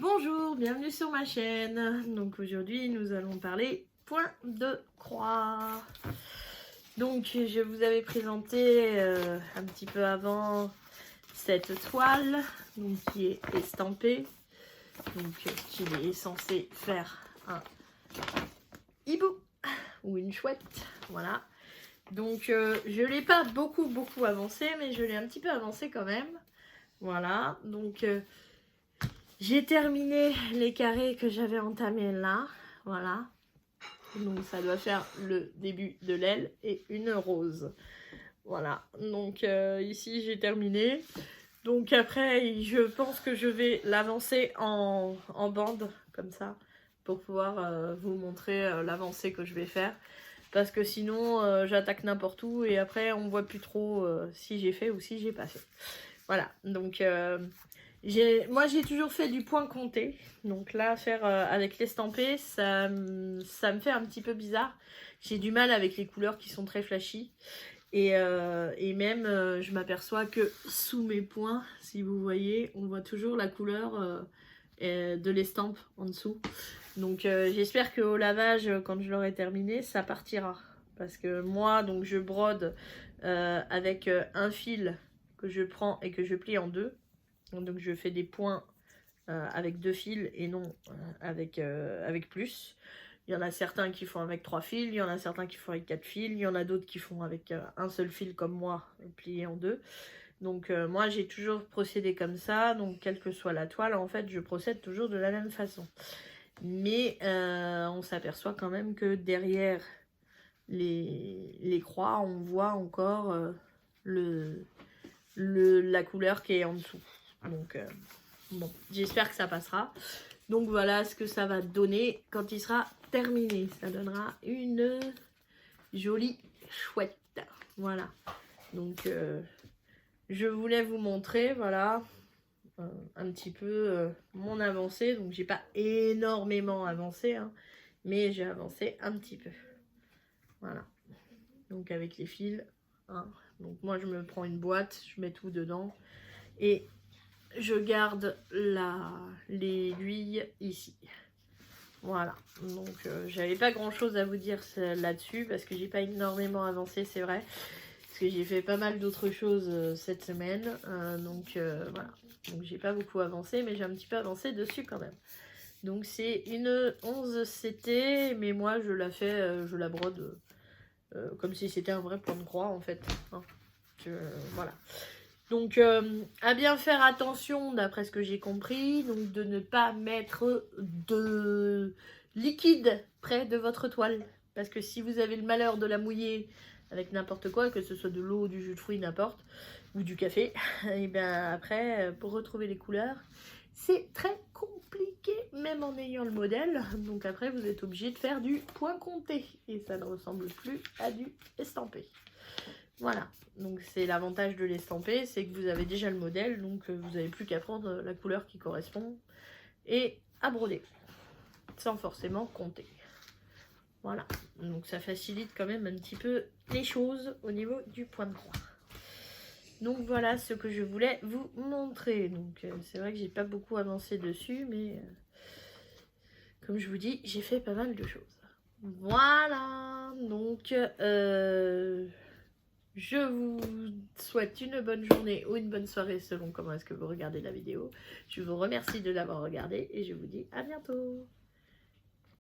Bonjour, bienvenue sur ma chaîne. Donc aujourd'hui nous allons parler point de croix. Donc je vous avais présenté un petit peu avant cette toile donc, qui est estampée. Donc qui est censé faire un hibou ou une chouette. Voilà. Donc je l'ai pas beaucoup avancé, mais je l'ai un petit peu avancé quand même. Voilà. Donc j'ai terminé les carrés que j'avais entamés là, voilà. Donc ça doit faire le début de l'aile et une rose. Voilà, donc ici j'ai terminé. Donc après, je pense que je vais l'avancer en bande, comme ça, pour pouvoir vous montrer l'avancée que je vais faire. Parce que sinon, j'attaque n'importe où et après, on voit plus trop si j'ai fait ou si j'ai pas fait. Voilà, donc moi j'ai toujours fait du point compté, donc là faire avec l'estampé ça me fait un petit peu bizarre. J'ai du mal avec les couleurs qui sont très flashy et même je m'aperçois que sous mes points, si vous voyez, on voit toujours la couleur de l'estampe en dessous. Donc j'espère qu'au lavage, quand je l'aurai terminé, ça partira. Parce que moi, donc je brode avec un fil que je prends et que je plie en deux. Donc je fais des points avec 2 fils et non avec plus. Il y en a certains qui font avec 3 fils, il y en a certains qui font avec 4 fils, il y en a d'autres qui font avec un seul fil comme moi, plié en deux. Donc moi j'ai toujours procédé comme ça, donc quelle que soit la toile, en fait je procède toujours de la même façon. Mais on s'aperçoit quand même que derrière les croix, on voit encore la couleur qui est en dessous. Donc bon, j'espère que ça passera. Donc voilà ce que ça va donner quand il sera terminé. Ça donnera une jolie chouette. Voilà. Donc je voulais vous montrer, voilà, un petit peu mon avancée. Donc j'ai pas énormément avancé, hein, mais j'ai avancé un petit peu. Voilà. Donc avec les fils. Hein. Donc moi je me prends une boîte, je mets tout dedans. Et je garde l'aiguille ici. Voilà, donc j'avais pas grand chose à vous dire là-dessus parce que j'ai pas énormément avancé, c'est vrai. Parce que j'ai fait pas mal d'autres choses cette semaine. Donc voilà, donc j'ai pas beaucoup avancé, mais j'ai un petit peu avancé dessus quand même. Donc c'est une 11 CT, mais moi je la fais, je la brode comme si c'était un vrai point de croix en fait. Hein. Voilà. Donc, à bien faire attention, d'après ce que j'ai compris, donc de ne pas mettre de liquide près de votre toile. Parce que si vous avez le malheur de la mouiller avec n'importe quoi, que ce soit de l'eau, du jus de fruits, n'importe, ou du café, et bien après, pour retrouver les couleurs, c'est très compliqué, même en ayant le modèle. Donc après, vous êtes obligé de faire du point compté. Et ça ne ressemble plus à du estampé. Voilà, donc c'est l'avantage de l'estamper, c'est que vous avez déjà le modèle, donc vous n'avez plus qu'à prendre la couleur qui correspond et à broder, sans forcément compter. Voilà, donc ça facilite quand même un petit peu les choses au niveau du point de croix. Donc voilà ce que je voulais vous montrer. Donc c'est vrai que j'ai pas beaucoup avancé dessus, mais comme je vous dis, j'ai fait pas mal de choses. Voilà, donc je vous souhaite une bonne journée ou une bonne soirée selon comment est-ce que vous regardez la vidéo. Je vous remercie de l'avoir regardée et je vous dis à bientôt.